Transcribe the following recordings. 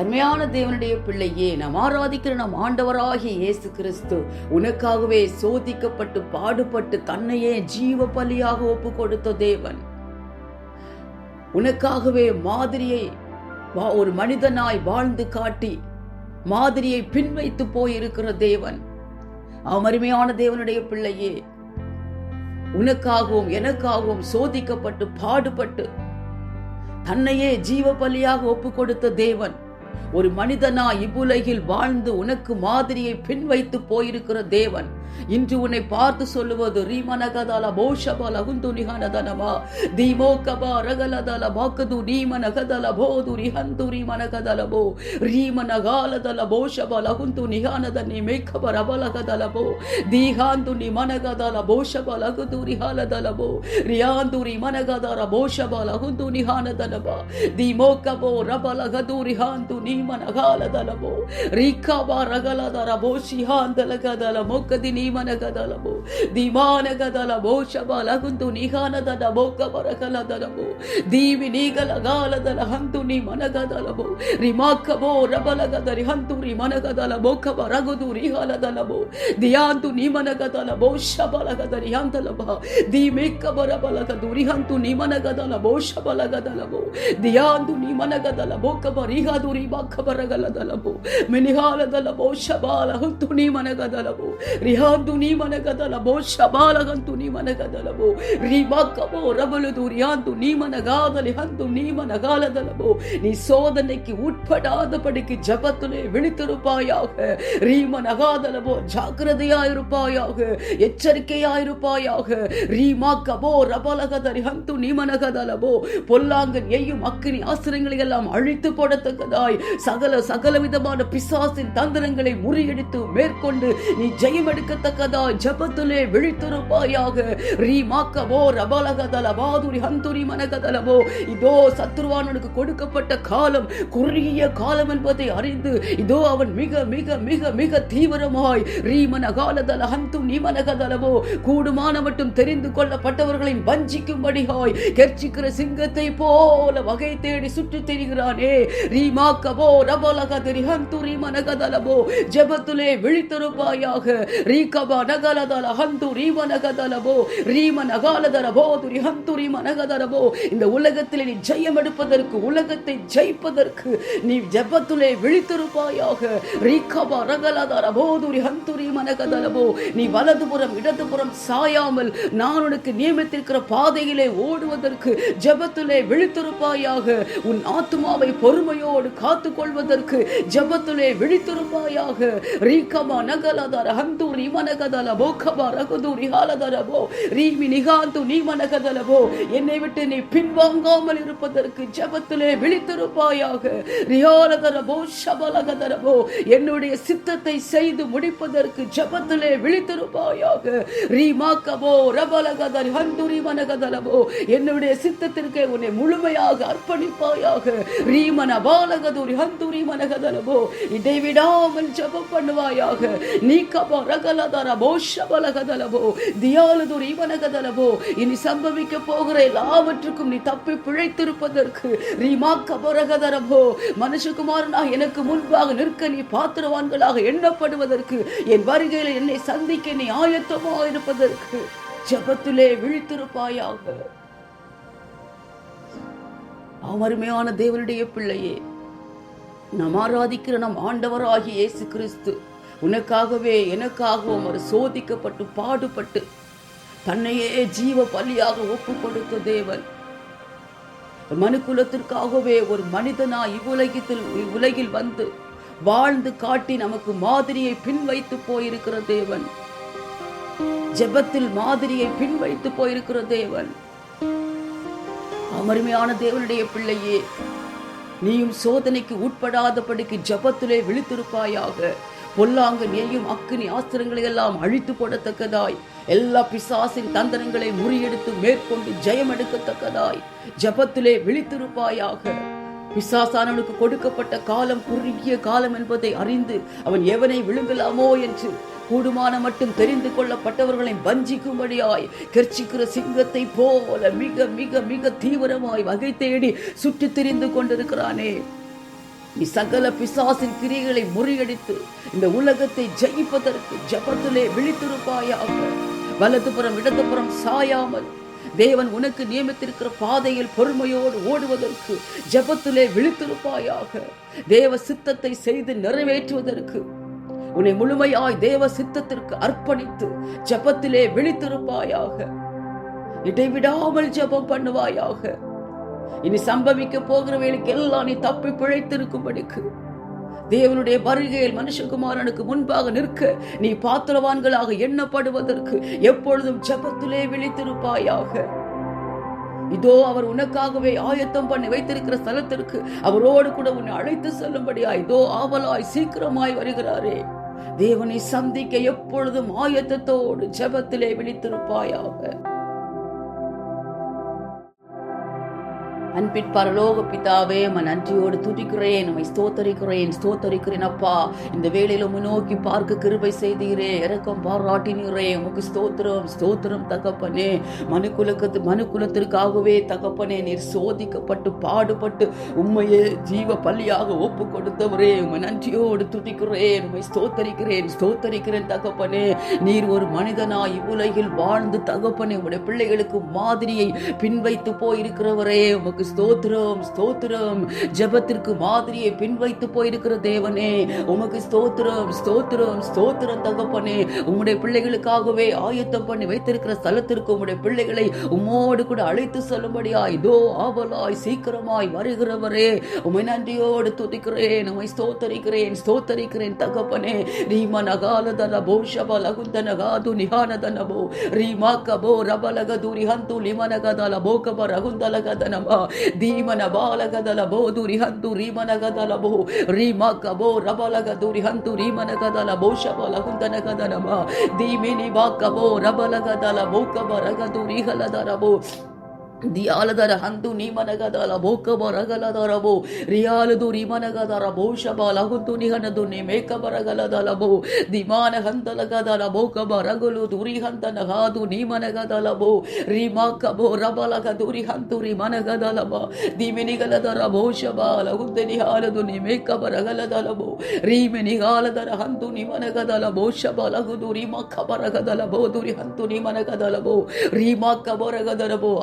அருமையான தேவனுடைய பிள்ளையே, நாம் ஆராதிக்கிற நம் ஆண்டவராகிய இயேசு கிறிஸ்து உனக்காகவே சோதிக்கப்பட்டு பாடுபட்டு தன்னையே ஜீவ பலியாக ஒப்பு கொடுத்த தேவன். உனக்காகவே மாதிரியை ஒரு மனிதனாய் வாழ்ந்து காட்டி மாதிரியை பின்வைத்து போயிருக்கிற தேவன். அருமையான தேவனுடைய பிள்ளையே, உனக்காகவும் எனக்காகவும் சோதிக்கப்பட்டு பாடுபட்டு தன்னையே ஜீவ பலியாக ஒப்பு கொடுத்த தேவன் ஒரு மனிதனா இவ்வுலகில் வாழ்ந்து உனக்கு மாதிரியை பின்வைத்து போயிருக்கிற தேவன் இன்று உன்னை பார்த்து சொல்லுவது ரீமனகதல போஷபல குந்துனிஹனதனமா தீமோகபா ரகலதல பாக்கது நீமனகதல போதுரி ஹந்துரி மனகதலபோ ரீமனகாலதல போஷபல குந்துனிஹனதனி மேக்கப ரபலகதலபோ தீஹாந்துனி மனகதல போஷபல குதுரிஹாலதலபோ ரியாந்துரி மனகதர போஷபல குந்துனிஹனதனபா தீமோகபோ ரபலகதுரி ஹாந்து நீமனகாலதலபோ ரீகபா ரகலதர போஷிஹாந்தலகதல மோக்கதி நீமனகதலபோ தீமானகதலபோ ஷபலகுந்து நிஹானதனபோ கபரகலதலபோ தீவி நீகலகாலதல ஹந்து நீமனகதலபோ ரிமாக்கபோ ரபலகதரி ஹந்துரி மனகதலபோ கபரகுது ரிஹாலதலபோ தியாந்து நீமனகதலபோ ஷபலகதரி ஹந்தலபா தீமேக்கபரபலகது ரிஹந்து நீமனகதலபோ ஷபலகதலபோ தியாந்து நீமனகதலபோ கபரிஹது ரிபாக்கபரகலதலபோ மினிஹாலதலபோ ஷபலகுந்து நீமனகதலபோ ரிஹாந்து நீமனகதலபோ ஷபலகந்து நீமனகதலபோ ரிபாக்கபோ ரபலுது ரியாந்து நீமனகாதலி ஹந்து நீமனகாலதலபோ. நீ சோதனைக்கு உட்படாதபடிக்கு ஜபத்திலே விழித்திருப்பாயாக. ரீமனகாதலபோ ஜாக்கிரதையாயிருப்பாயாக, எச்சரிக்கையாயிருப்பாயாக. ரீமாக்கபோ ரபலகதரி ஹந்து நீமனகதலபோ பொல்லாங்கன் எய்யும் அக்கினி ஆசிரங்களை எல்லாம் அழித்து போடத்தக்கதாய் சகல விதமான பிசாசின் தந்திரங்களை முறியடித்து மேற்கொண்டு நீ ஜெயம் எடுக்கத்தக்கதாய் ஜபத்திலே விழித்திருப்பாயாக. ரீமாக்கபோ ரபலகதல பாதுரி ஹந்துரி மனகதலபோ. இதோ சத்ருவானுக்கு கொடுக்கப்பட்ட காலம் குறுகிய காலம் என்பதை அறிந்து இதோ அவன் மிக மிக மிக மிக தீவிரமாய் ரீமனகாலதல ஹந்து நீமனகதலபோ கூடுமான மட்டும் தெரிந்து கொள்ளப்பட்டவர்களின் வஞ்சிக்கும்படியாய் கெர்ச்சிக்கிற சிங்கத்தை போல வகை தேடி சுற்றி திரிகிறானே. ரீமாக்கபோ ரபலகதரி ஹந்துரி மனகதலபோ ஜபத்திலே விழித்திருப்பாயாக. ரீகபா நகலதல ஹந்து ரீமனகதலபோ ரீமனகாலதல போதுரி ஹந்துரி மனகதலபோ. இந்த உலகத்தில் நீ ஜெயம் எடுப்பதற்கு, உலகத்தை ஜெயிப்பதற்கு நீ ஜபத்திலே விழித்திருப்பாயாக. ரீகபா ரகலதல போதுரி ஹந்துரி மனகதலபோ. நீ வலதுபுறம் இடதுபுறம் சாயாமல் நான் உனக்கு நியமித்திருக்கிற பாதையிலே ஓடுவதற்கு ஜபத்திலே விழித்திருப்பாயாக. உன் ஆத்துமாவை பொறுமையோடு காத்துக் கொள்வதற்கு ஜபத்திலே விழித்திருப்பாயாக. ரீகபா நகலதர ஹந்துரி மனகதலபோ கபா ரகுதுரி ஹாலதலபோ ரீமி நிகாந்து நீமனகதலபோ. என்னை விட்டு நீ பின்வாங்காமல் இருப்பதற்கு ஜபத்திலே விழித்திருப்பாயாக. ரியாலதலபோ ஷபலகதலபோ என்னுடைய சித்தத்தை செய்து முடிப்பதற்கு ஜபத்திலே விழித்திருப்பாயாக. ரீமாக்கபோ ரபலகதரி ஹந்துரி மனகதலபோ என்னுடைய சித்தத்திற்கு உன்னை முழுமையாக அர்ப்பணிப்பாயாக. ரீமன பாலகதுரி ஹந்துரி மனகதலபோ இடைவிடாமல் ஜபம் பண்ணுவாயாக. நீக்கபோ ரகலதரபோ ஷபலகதலபோ தியாலதுரி மனகதலபோ. இனி சம்பவிக்க போகிற எல்லாவற்றுக்கும் நீ தப்பி பிழைத்திருப்பதற்கு ரீமாக்கபோ ரகதரபோ மனுஷகுமாரனாக எனக்கு முன்பாக நிற்க நீ பாத்திரவான்களாக எண்ணப்படுவதற்கு, என் வருகையில் என்னை சந்திக்க நீ ஆயத்தமாக இருப்பதற்கு ஜபத்திலே விழித்திருப்பாயாக. அருமையான தேவனுடைய பிள்ளையே, நாம் ஆராதிக்கிற நம் ஆண்டவராகிய இயேசு கிறிஸ்து உனக்காகவே எனக்காகவும் அவர் சோதிக்கப்பட்டு பாடுபட்டு தன்னையே ஜீவ பலியாக ஒப்பு கொடுத்த தேவன். மனுக்குலத்திற்காகவே ஒரு மனிதனா இவ்வுலகில் வந்து வாழ்ந்து காட்டி நமக்கு மாதிரியை பின்வைத்து போயிருக்கிற தேவன். ஜெபத்தில் மாதிரியை பின்வைத்து போயிருக்கிற தேவன். அருமையான தேவனுடைய பிள்ளையே, நீயும் சோதனைக்கு உட்படாதபடிக்கு ஜபத்திலே விழித்திருப்பாயாக. பொல்லாங்கன் எய்யும் அக்கினி ஆஸ்திரங்களை எல்லாம் அழித்து போடத்தக்கதாய் எல்லா பிசாசின் தந்திரங்களை முறியெடுத்து மேற்கொண்டு ஜெயம் எடுக்கத்தக்கதாய் ஜபத்திலே விழித்திருப்பாயாக. பிசாசானவனுக்கு கொடுக்கப்பட்ட காலம் குறுகிய காலம் என்பதை அறிந்து அவன் எவனை விழுங்கலாமோ என்று கூடுமான மட்டும் தெரிந்து கொள்ளப்பட்டவர்களை வஞ்சிக்கும்படியாய் கெர்ச்சிக்கிற சிங்கத்தை போல மிக மிக மிக தீவிரமாய் வகை தேடி சுற்றி திரிந்து கொண்டிருக்கிறானே. நீ சகல பிசாசின் கிரியைகளை முறியடித்து இந்த உலகத்தை ஜெயிப்பதற்கு ஜெபத்திலே விழித்திருப்பாயாக. வலதுபுறம் இடதுபுறம் சாயாமல் தேவன் உனக்கு நியமித்திருக்கிற பாதையில் பொறுமையோடு ஓடுவதற்கு ஜெபத்திலே விழித்திருப்பாயாக. தேவ சித்தத்தை செய்து நிறைவேற்றுவதற்கு உன்னை முழுமையாய் தேவ சித்தத்திற்கு அர்ப்பணித்து ஜெபத்திலே விழித்திருப்பாயாக. இடைவிடாமல் ஜெபம் பண்ணுவாயாக. இனி சம்பவிக்க போகிறவர்களுக்கு எல்லாம் நீ தப்பி பிழைத்திருக்கும்படிக்கு தேவனுடைய வருகையில் மனுஷகுமாரனுக்கு முன்பாக நிற்க நீ பாத்திரவான்களாக எண்ணப்படுவதற்கு எப்பொழுதும் ஜெபத்திலே விழித்திருப்பாயாக. இதோ அவர் உனக்காகவே ஆயத்தம் பண்ணி வைத்திருக்கிற ஸ்தலத்திற்கு அவரோடு கூட உன்னை அழைத்து செல்லும்படியா இதோ ஆவலாய் சீக்கிரமாய் வருகிறாரே. தேவனை சந்திக்க எப்பொழுதும் ஆயத்தத்தோடு ஜெபத்திலே விழித்திருப்பாயாக. அன்பின் பரலோக பிதாவே, நன்றியோடு துதிக்கிறேன், நம்மை ஸ்தோத்தரிக்கிறேன் அப்பா. இந்த வேளையில நோக்கி பார்க்க கிருபை செய்தீரே, இரக்கம் பாராட்டினீரே. உமக்கு ஸ்தோத்திரம் தகப்பனே. மனுக்குலத்திற்காகவே தகப்பனே நீர் சோதிக்கப்பட்டு பாடுபட்டு உம்மையே ஜீவ பலியாக ஒப்பு கொடுத்தவரே, உம்மை நன்றியோடு துதிக்கிறேன், உம்மை ஸ்தோத்தரிக்கிறேன் தகப்பனே. நீர் ஒரு மனிதனாய் இவ்வுலகில் வாழ்ந்து தகப்பனே உம்முடைய பிள்ளைகளுக்கு மாதிரியை பின்வைத்து போயிருக்கிறவரே, உமக்கு ஸ்தோத்திரம். ஜெபத்திற்கு மாதிரியை பின்வைத்து போயிருக்கிற தேவனே, உமக்கு ஸ்தோத்திரம் தகப்பனே. உம்முடைய பிள்ளைகளுக்காகவே ஆயத்தம் பண்ணி வைத்திருக்கிற ஸ்தலத்திற்கு உம்முடைய பிள்ளைகளை உம்மோடு கூட அழைத்து செல்லும்படியா இதோ ஆவலாய் சீக்கிரமாய் வருகிறவரே, உம்மை நன்றியோடு துதிக்கிறேன், உம்மை ஸ்தோத்தரிக்கிறேன் தகப்பனே. ரீமனகாலதன போஷப லகுந்தனகாது நிஹானதனபோ ரீமாக்கபோ ரபலகது ரிஹந்து லிமனகதல போகப ரகுந்தலகதனபா ದೀಮನ ಬಾಲಗದಲ ಬೋದು ರಿಹಂತು ರೀಮನಗದಲ ಬೋ ರೀಮಕಬೋ ರಬಲಗದು ರಿಹಂತು ರೀಮನಗದಲ ಬೋಷಬಲ ಹುಂದನಗದಲ ಬಾ ದೀಮಿನಿ ಬಾಕಬೋ ರಬಲಗದಲ ಬೋಕಬ ರಗದು ರಿಹಲದರ ಬೋ ದಿಯಾಲದರ ಹಂತು ನೀಮನಗದಲ ಬೋಕಬ ರಗಲದರಬೋ ರಿಯಾಲದು ರಿಮನಗದರ ಬೋಷಬ ಲಹುಂತು ನಿಹನದು ನಿಮೇಕಬ ರಗಲದಲಬೋ ದಿಮಾನ ಹಂತಲಗದಲ ಬೋಕಬ ರಗುಲು ದುರಿಹಂತನ ಹಾದು ನೀಮನಗದಲಬೋ ರಿಮಾಕಬೋ ರಬಲಗದು ರಿಹಂತು ರಿಮನಗದಲಬ ದಿಮಿನಿಗಲದರ ಬೋಷಬ ಲಹುಂತೆ ನಿಹಾಲದು ನಿಮೇಕಬ ರಗಲದಲಬೋ ರೀಮಿನಿಗಾಲದರ ಹಂತು ನಿಮನಗದಲ ಬೋಷಬ ಲಗುದು ರಿಮಕಬ ರಗದಲಬೋ ದುರಿಹಂತು ನಿಮನಗದಲಬೋ ರಿಮಾಕಬ ರಗದಲಬೋ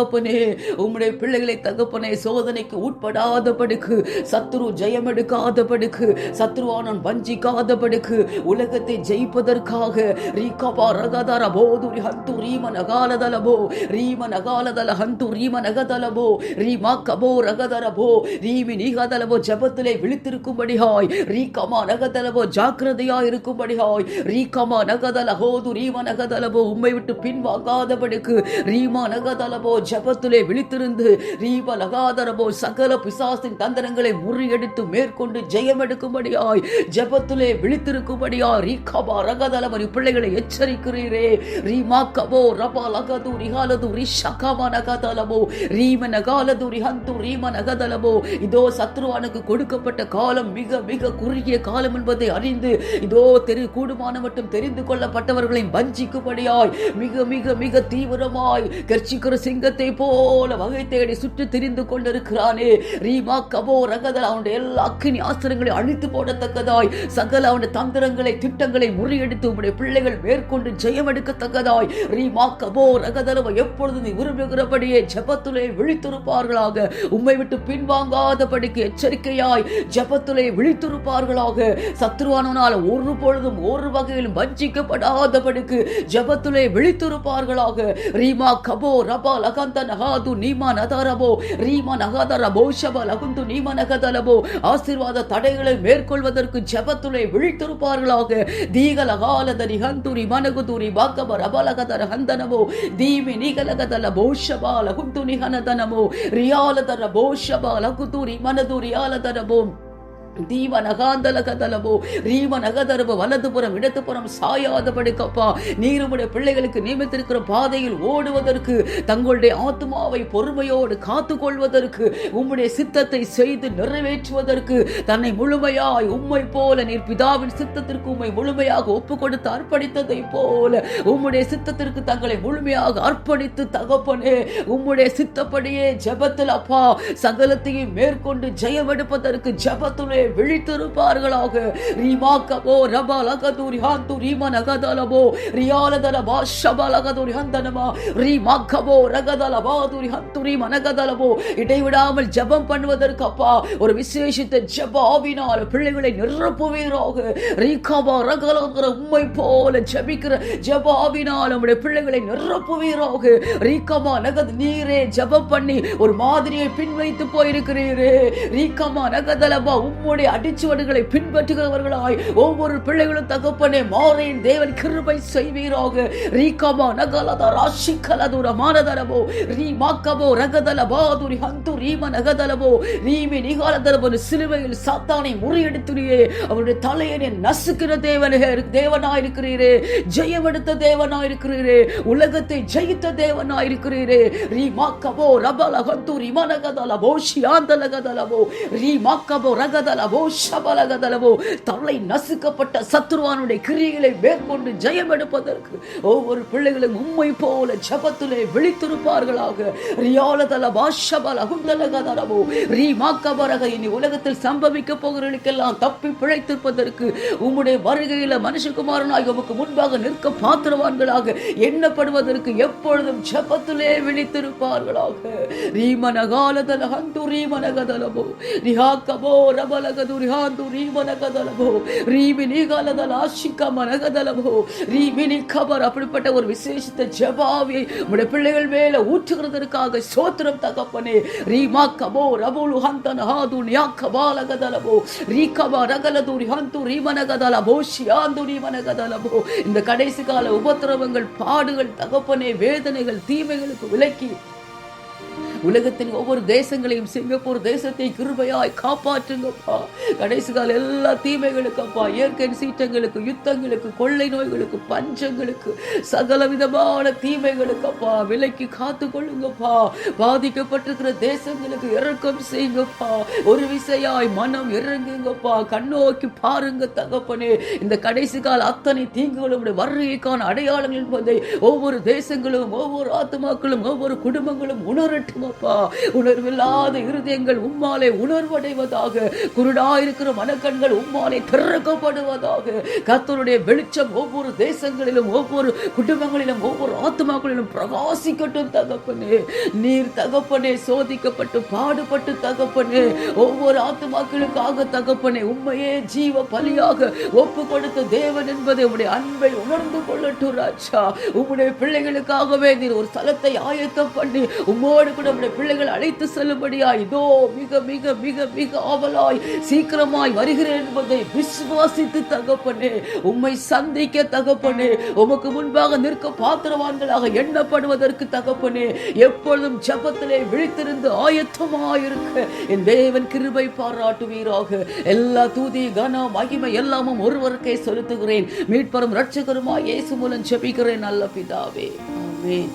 தகப்பனே. உம்முடைய பிள்ளைகளை தகப்பனே சோதனைக்கு உட்படாதபடிக்கு, சத்துரு ஜெயம் எடுக்காதபடிக்கு, சத்ருவானன் வஞ்சிக்காதபடிக்கு, உலகத்தை ஜெயிப்பதற்காக ரீகபா ரகதர போதுரி ஹந்து ரீம நகாலதலபோ ரீம நகாலதல ஹந்து ரீம நகதலபோ ரீமாக்கபோ ரகதரபோ ரீமி நீகதலபோ ஜபத்திலே விழித்திருக்கும்படியாய் ரீகமா நகதலபோ ஜாக்கிரதையாய் இருக்கும்படியாய் ரீகமா நகதல ஹோது ரீம நகதலபோ உம்மை விட்டு பின்வாங்காதபடிக்கு ரீமா நகதலபோ ஜபத்திலே விழித்திருந்து ரீப லகாதரபோ சகல பிசாசின் தந்திரங்களை முறியடித்து மேற்கொண்டு ஜெயம் எடுக்கும்படியாய் ஜபத்திலே விழித்திருக்கும்படியாய் ரீகபா ரகதலபரி பிள்ளைகளை எச்சரிக்கிறீரே. ரீமாக்கபோ ரபா லகது ரிஹாலது ரிஷகமா நகதலபோ ரீம நகாலது ரிஹந்து ரீம நகதலபோ. இதோ சத்ருவானுக்கு கொடுக்கப்பட்ட காலம் மிக மிக குறுகிய காலம் என்பதை அறிந்து இதோ கூடுமான மட்டும் தெரிந்து கொள்ளப்பட்டவர்களின் வஞ்சிக்கும்படியாய் மிக மிக மிக தீவிரமாய் கர்ச்சிக்கிற சிங்கத்தை போல வகை தேடி சுற்றி திரிந்து கொண்டிருக்கிறானே. ரீமா கபோ ரகதல் அவனுடைய எல்லா அக்கினி ஆஸ்திரங்களை அழித்து போடத்தக்கதாய் சகல அவனுடைய தந்திரங்களை திட்டங்களை முறியடித்து உங்களுடைய பிள்ளைகள் மேற்கொண்டு ஜெயம் எடுக்கத்தக்கதாய் ரீமா கபோ ரகதலவ எப்பொழுது நீ விரும்புகிறபடியே ஜபத்திலே விழித்திருப்பார்களாக. உம்மை விட்டு பின்வாங்காதபடிக்கு எச்சரிக்கையாய் ஜபத்திலே விழித்திருப்பார்களாக. சத்ருவானால் ஒரு பொழுதும் ஒரு வகையிலும் வஞ்சிக்கப்படாதபடிக்கு ஜபத்திலே விழித்திருப்பார்களாக. ரீமா கபோ ரபா லகந்தன ஹாது நீமா நதரபோ ரீமா நகதரபோ ஷப லகுந்து நீமா நகதலபோ ஆசீர்வாத தடைகளை மேற்கொள்வதற்கு ஜபத்திலே விழித்திருப்பார்களாக. தீகலகாலதரி ஹந்துரி மனகுதுரி பாக்கப ரபலகதர ஹந்தனபோ தீமி நிகலகதல போஷபா லகுந்து நிஹனதனமோ ரியாலதர போஷபா லகுதுரி மனதுரி ஆலதரபோ தீவனகாந்தலகதலமோ ரீமனகதரவு வலதுபுறம் இடதுபுறம் சாயாதபடிக்கப்பா நீர் உம்முடைய பிள்ளைகளுக்கு நியமித்திருக்கிற பாதையில் ஓடுவதற்கு தங்களுடைய ஆத்மாவை பொறுமையோடு காத்துக்கொள்வதற்கு உம்முடைய சித்தத்தை செய்து நிறைவேற்றுவதற்கு தன்னை முழுமையாய் உம்மை போல நீர் பிதாவின் சித்தத்திற்கு உம்மை முழுமையாக ஒப்பு கொடுத்து அர்ப்பணித்ததை போல உம்முடைய சித்தத்திற்கு தங்களை முழுமையாக அர்ப்பணித்து தகப்பனே உம்முடைய சித்தப்படியே ஜெபத்தில் அப்பா சகலத்தையும் மேற்கொண்டு ஜெயமெடுப்பதற்கு ஜெபத்துலே விழித்திருப்பார்களாக. ரீமாக்கபோ ரபலகதுரி ஹந்து ரீமனகதலபோ ரியாலதலபா ஷபலகதுரி ஹந்தனமா ரீமாக்கபோ ரகதலபாதுரி ஹந்து ரீமனகதலபோ இடைவிடாமல் ஜெபம் பண்ணுவதற்கு அப்பா ஒரு விசேஷித்த ஜெப ஆவினால் பிள்ளைகளை நிரப்புவீராக. ரீகபா ரகலங்கிற உம்மை போல ஜெபிக்கிற ஜெப ஆவினால் நம்முடைய பிள்ளைகளை நிரப்புவீராக. ரீகமா நகத் நீரே ஜெபம் பண்ணி ஒரு மாதிரியை பின்வைத்து போயிருக்கிறீரே. ரீகமா நகதலபா உம்முடைய அடிச்சுவடுகளை பின்பற்றுகிறவர்களாய் ஒவ்வொரு பிள்ளைகளும் தகப்பனே மாறேன் தேவன் கிருபை செய்வீராக. ரீகமா நகலத ராஷிகலதுர மானதலபோ ரீமாக்கபோ ரகதலபாதுரி ஹந்து ரீம நகதலபோ ரீமி நிகாலதலபோ சிலுவையில் சாத்தானை முறியடித்துறியே அவருடைய தலையை நசுக்கிற தேவனாயிருக்கிறீரே. ஜெயமெடுத்த தேவனாயிருக்கிறீரே. உலகத்தை ஜெயித்த தேவனாயிருக்கிறீரே. ரீமாக்கபோ ரபலகந்து ரிமனகதலபோ ஷியாந்தலகதலபோ ரீமாக்கபோ ரகதலபோ ஷபலகதலபோ தலை நசுக்கப்பட்ட சத்துருவானுடைய கிரியைகளை மேற்கொண்டு ஜெயமெடுப்பதற்கு ஒவ்வொரு பிள்ளைகளும் உம்மை போல ஜெபத்திலே விழித்திருப்பார்களாக. ரியாலதலபா ஷபலகுந்தலகதலபோ ரீமாக்கபரக இனி உலகத்தில் சம்பவிக்க போகிறவர்களுக்கெல்லாம் தப்பி பிழைத்திருப்பதற்கு உம்முடைய வருகையில மனுஷகுமாரனாக உமக்கு முன்பாக நிற்க பாத்திரவான்களாக எண்ணப்படுவதற்கு எப்பொழுதும் ஜெபத்திலே விழித்திருப்பார்களாக. ரீமனகாலதல ஹந்து ரீமனகதலபோ ரிஹாக்கபோ ரபலகது ரிஹாந்து ரீமனகதலபோ ரீமி நிகாலதல ஆஷிக மனகதலபோ ரீமி நிகபர் அப்படிப்பட்ட ஒரு விசேஷித்த ஜெபாவியை உம்முடைய பிள்ளைகள் மேல ஊற்றுகிறதற்காக ஸ்தோத்திரம் தகப்பனே. ரீமாக்கபோ ரபுலு ஹந்தன ஹாது நியாக்கபாலகதலபோ ரீகபா ரகலது ரிஹந்து ரீமனகதலபோ ஷியாந்து ரீமனகதலபோ இந்த கடைசி கால உபத்திரவங்கள் பாடுகள் தகப்பனே வேதனைகள் தீமைகளுக்கு விலக்கி உலகத்தின் ஒவ்வொரு தேசங்களையும் சிங்கப்பூர் தேசத்தை கிருபையாய் காப்பாற்றுங்கப்பா. கடைசி கால எல்லா தீமைகளுக்கப்பா இயற்கை சீற்றங்களுக்கு யுத்தங்களுக்கு கொள்ளை நோய்களுக்கு பஞ்சங்களுக்கு சகல விதமான தீமைகளுக்கப்பா விலைக்கு காத்து கொள்ளுங்கப்பா. பாதிக்கப்பட்டிருக்கிற தேசங்களுக்கு இரக்கம் செய்யுங்கப்பா. ஒரு விசையாய் மனம் இறங்குங்கப்பா. கண்ணோக்கி பாருங்க தகப்பனே. இந்த கடைசி கால அத்தனை தீங்குகளும் வருகைக்கான அடையாளங்கள் என்பதை ஒவ்வொரு தேசங்களும் ஒவ்வொரு ஆத்மாக்களும் ஒவ்வொரு குடும்பங்களும் உணரட்டும். உணர்வில்லாத இருதயங்கள் உம்மாலே உணர்வடைவதாக. குருடாயிருக்கிற மனக்கண்கள் உம்மாலே திறக்கப்படுவதாக. கர்த்தருடைய வெளிச்சம் ஒவ்வொரு தேசங்களிலும் ஒவ்வொரு குடும்பங்களிலும் ஒவ்வொரு ஆத்மாக்களிலும் பிரகாசிக்கட்டும் தகப்பனே. நீர் தகப்பனே சோதிக்கப்பட்டு பாடுபட்டு தகப்பனே ஒவ்வொரு ஆத்மாக்களுக்காக தகப்பனே உம்மையே ஜீவ பலியாக ஒப்பு கொடுத்த தேவன் என்பதை உம்முடைய அன்பை உணர்ந்து கொள்ளட்டும் ராஜா. உம்முடைய பிள்ளைகளுக்காகவே நீர் ஒரு ஸ்தலத்தை ஆயத்தம் பண்ணி உம்மோடு கூட பிள்ளைகள் அழைத்து செல்லும்படியா இதோ மிக மிக மிக மிக ஆவலாய் சீக்கிரமாய் வருகிறேன் என்பதை விசுவாசித்து தகப்பனே உம்மை சந்திக்க தகப்பனே உமக்கு முன்பாக நிற்க பாத்திரவான்களாக எண்ணப்படுவதற்கு தகப்பனே எப்பொழுதும் ஜெபத்திலே விழித்திருந்து ஆயத்தமாயிருக்க என் தேவன் கிருபை பாராட்டுவீராக. எல்லா தூதி கன மகிமை எல்லாமும் ஒருவருக்கே செலுத்துகிறேன். மீட்பரும் இரட்சகருமாய் இயேசு மூலம் ஜெபிக்கிறேன் நல்ல பிதாவே. ஆமென்.